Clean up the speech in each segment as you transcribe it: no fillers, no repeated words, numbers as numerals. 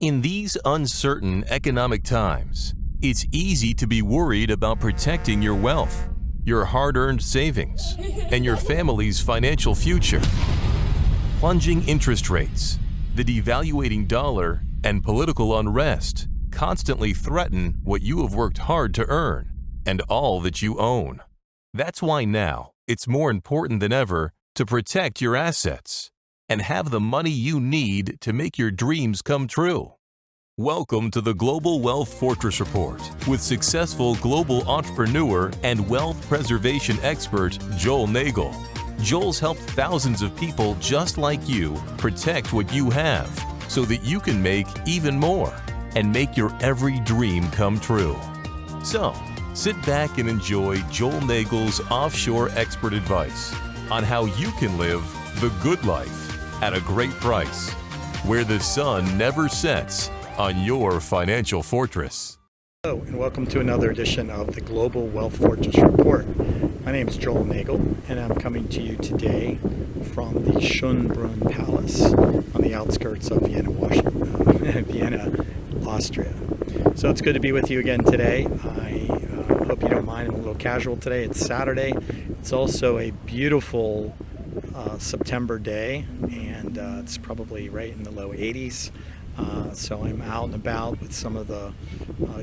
In these uncertain economic times, it's easy to be worried about protecting your wealth, your hard-earned savings, and your family's financial future. Plunging interest rates, the devaluating dollar, and political unrest constantly threaten what you have worked hard to earn and all that you own. That's why now it's more important than ever to protect your assets and have the money you need to make your dreams come true. Welcome to the Global Wealth Fortress Report with successful global entrepreneur and wealth preservation expert Joel Nagel. Joel's helped thousands of people just like you protect what you have so that you can make even more and make your every dream come true. So, sit back and enjoy Joel Nagel's offshore expert advice on how you can live the good life at a great price, where the sun never sets on your financial fortress. Hello, and welcome to another edition of the Global Wealth Fortress Report. My name is Joel Nagel, and I'm coming to you today from the Schönbrunn Palace on the outskirts of Vienna, Austria. So it's good to be with you again today. I hope you don't mind. I'm a little casual today. It's Saturday. It's also a beautiful September day, and it's probably right in the low 80s. So I'm out and about with some of the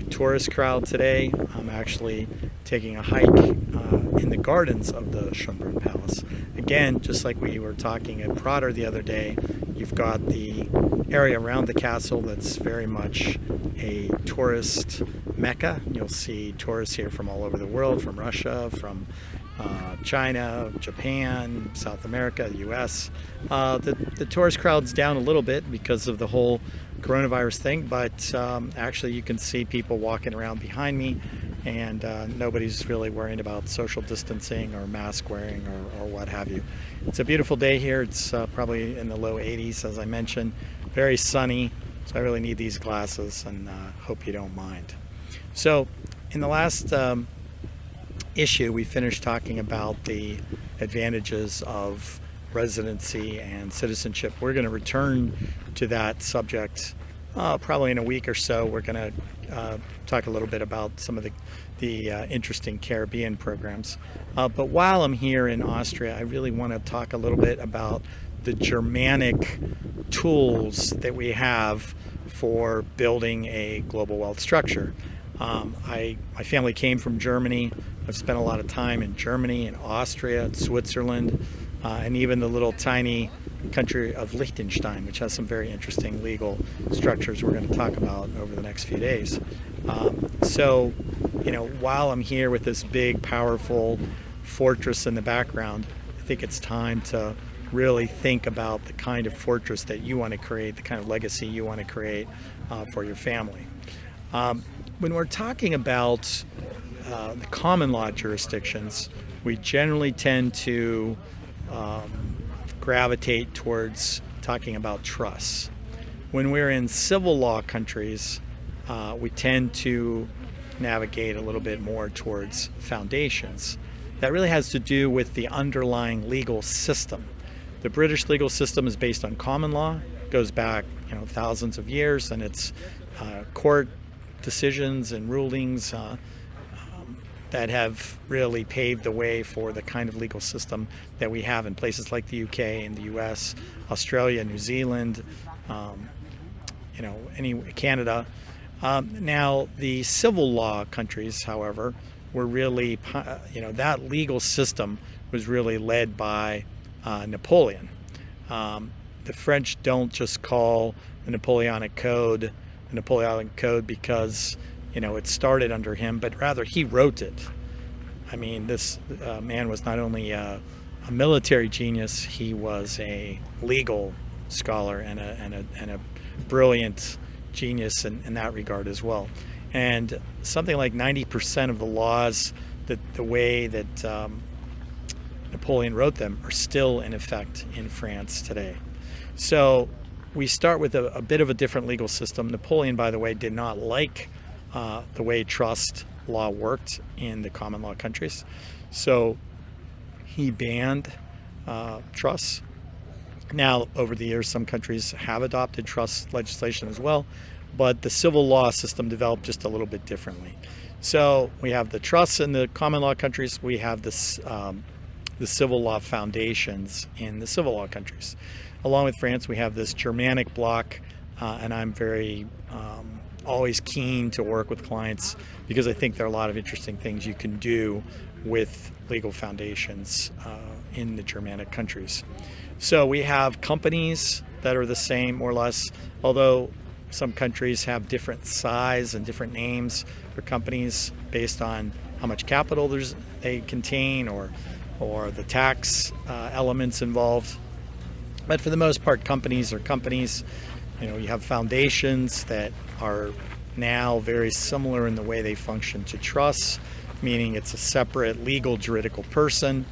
tourist crowd today. I'm actually taking a hike in the gardens of the Schönbrunn Palace. Again, just like we were talking at Prater the other day, you've got the area around the castle that's very much a tourist mecca. You'll see tourists here from all over the world, from Russia, from China, Japan, South America, the US. The tourist crowd's down a little bit because of the whole coronavirus thing, but actually you can see people walking around behind me, and nobody's really worrying about social distancing or mask wearing or what have you. It's a beautiful day here. It's probably in the low 80s, as I mentioned, very sunny, so I really need these glasses, and hope you don't mind. So in the last issue, we finished talking about the advantages of residency and citizenship. We're going to return to that subject probably in a week or so. We're going to talk a little bit about some of the interesting Caribbean programs. But while I'm here in Austria, I really want to talk a little bit about the Germanic tools that we have for building a global wealth structure. My family came from Germany. I've spent a lot of time in Germany and Austria and Switzerland, and even the little tiny country of Lichtenstein, which has some very interesting legal structures we're going to talk about over the next few days. So, while I'm here with this big, powerful fortress in the background, I think it's time to really think about the kind of fortress that you want to create, the kind of legacy you want to create for your family. When we're talking about the common law jurisdictions, we generally tend to gravitate towards talking about trusts. When we're in civil law countries, we tend to navigate a little bit more towards foundations. That really has to do with the underlying legal system. The British legal system is based on common law, goes back thousands of years, and it's court decisions and rulings that have really paved the way for the kind of legal system that we have in places like the UK and the US, Australia, New Zealand, Canada. Now, the civil law countries, however, were really, that legal system was really led by Napoleon. The French don't just call the Napoleonic Code because it started under him, but rather he wrote it. I mean, this man was not only a military genius, he was a legal scholar and a brilliant genius in that regard as well. And something like 90% of the laws, the way that Napoleon wrote them, are still in effect in France today. So we start with a bit of a different legal system. Napoleon, by the way, did not like the way trust law worked in the common law countries. So he banned trusts, Now, over the years, some countries have adopted trust legislation as well, but the civil law system developed just a little bit differently. So we have the trusts in the common law countries. We have this, the civil law foundations in the civil law countries. Along with France, we have this Germanic bloc, and I'm very always keen to work with clients because I think there are a lot of interesting things you can do with legal foundations in the Germanic countries. So we have companies that are the same, more or less, although some countries have different size and different names for companies based on how much capital they contain or the tax elements involved. But for the most part, companies are companies. You know, you have foundations that are now very similar in the way they function to trusts, meaning it's a separate legal juridical person.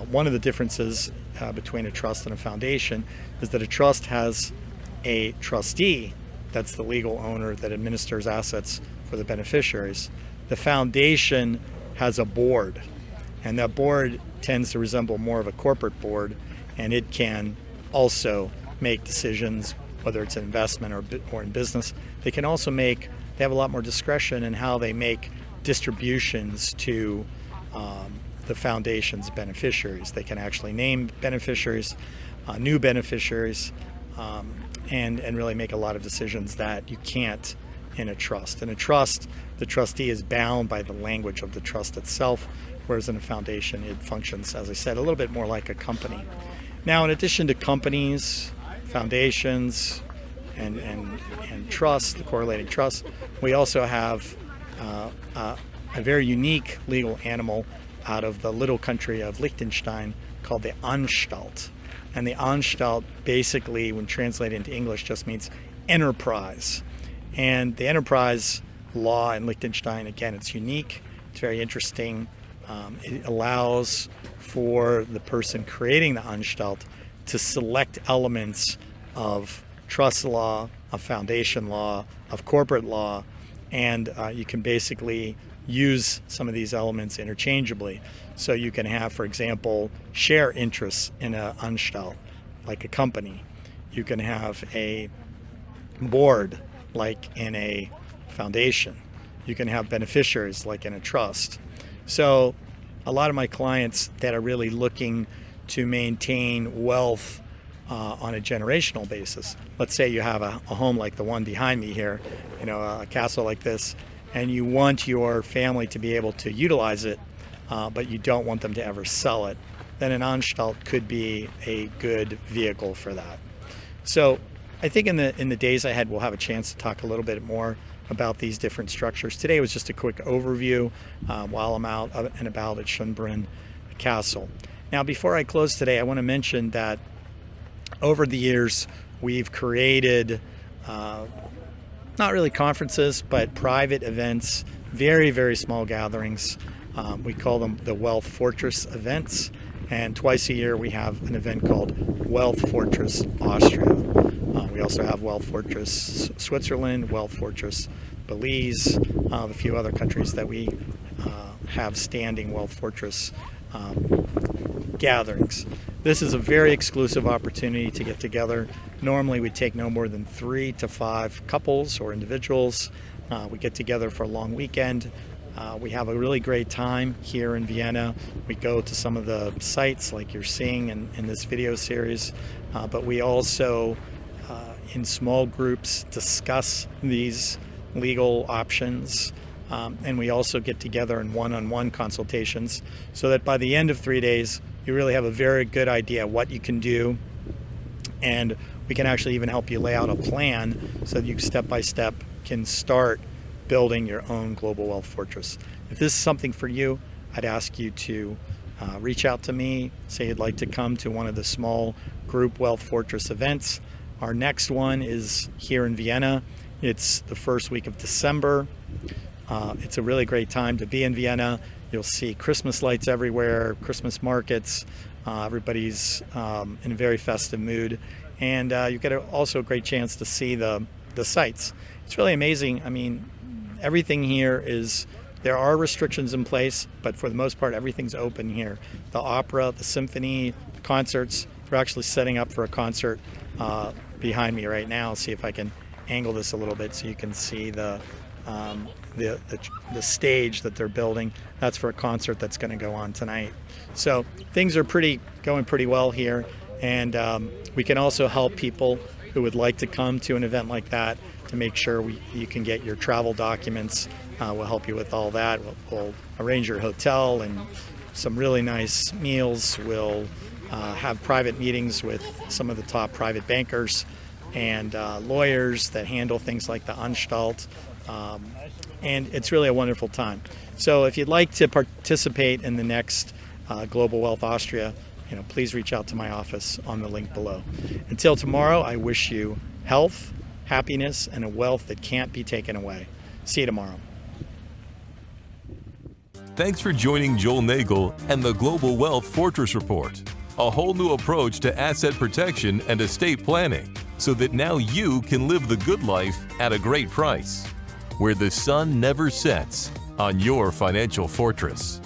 One of the differences between a trust and a foundation is that a trust has a trustee, that's the legal owner that administers assets for the beneficiaries. The foundation has a board, and that board tends to resemble more of a corporate board, and it can also make decisions, whether it's an investment or in business. They can also they have a lot more discretion in how they make distributions to the foundation's beneficiaries. They can actually name beneficiaries, new beneficiaries, and really make a lot of decisions that you can't in a trust. In a trust, the trustee is bound by the language of the trust itself, whereas in a foundation, it functions, as I said, a little bit more like a company. Now, in addition to companies, foundations, and trusts, the correlating trusts, we also have a very unique legal animal out of the little country of Lichtenstein called the anstalt. And the anstalt basically, when translated into English, just means enterprise. And the enterprise law in Liechtenstein, again, it's unique. It's very interesting. It allows for the person creating the anstalt to select elements of trust law, of foundation law, of corporate law, and you can basically use some of these elements interchangeably. So you can have, for example, share interests in an anstalt, like a company. You can have a board, like in a foundation. You can have beneficiaries, like in a trust. So a lot of my clients that are really looking to maintain wealth on a generational basis. Let's say you have a home like the one behind me here, you know, a castle like this, and you want your family to be able to utilize it, but you don't want them to ever sell it, then an anstalt could be a good vehicle for that. So I think in the days ahead, we'll have a chance to talk a little bit more about these different structures. Today was just a quick overview while I'm out and about at Schönbrunn Castle. Now, before I close today, I want to mention that over the years, we've created not really conferences, but private events, very, very small gatherings. We call them the Wealth Fortress events. And twice a year, we have an event called Wealth Fortress Austria. We also have Wealth Fortress Switzerland, Wealth Fortress Belize, a few other countries that we have standing Wealth Fortress gatherings. This is a very exclusive opportunity to get together. Normally we take no more than 3 to 5 couples or individuals. We get together for a long weekend. We have a really great time here in Vienna. We go to some of the sites like you're seeing in this video series, but we also in small groups discuss these legal options, and we also get together in one-on-one consultations so that by the end of 3 days you really have a very good idea what you can do, and we can actually even help you lay out a plan so that you step by step can start building your own global wealth fortress. If this is something for you, I'd ask you to reach out to me, say you'd like to come to one of the small group Wealth Fortress events. Our next one is here in Vienna. It's the first week of December. It's a really great time to be in Vienna. You'll see Christmas lights everywhere, Christmas markets. Everybody's in a very festive mood. And you get also a great chance to see the sites. It's really amazing. I mean, everything here there are restrictions in place, but for the most part, everything's open here. The opera, the symphony, the concerts, We're actually setting up for a concert behind me right now. See if I can angle this a little bit so you can see the stage that they're building. That's for a concert that's going to go on tonight. So things are going pretty well here, and we can also help people who would like to come to an event like that to make sure you can get your travel documents. We'll help you with all that. We'll arrange your hotel and some really nice meals. We'll have private meetings with some of the top private bankers and lawyers that handle things like the anstalt. And it's really a wonderful time. So if you'd like to participate in the next Global Wealth Austria, please reach out to my office on the link below. Until tomorrow, I wish you health, happiness, and a wealth that can't be taken away. See you tomorrow. Thanks for joining Joel Nagel and the Global Wealth Fortress Report, a whole new approach to asset protection and estate planning, so that now you can live the good life at a great price, where the sun never sets on your financial fortress.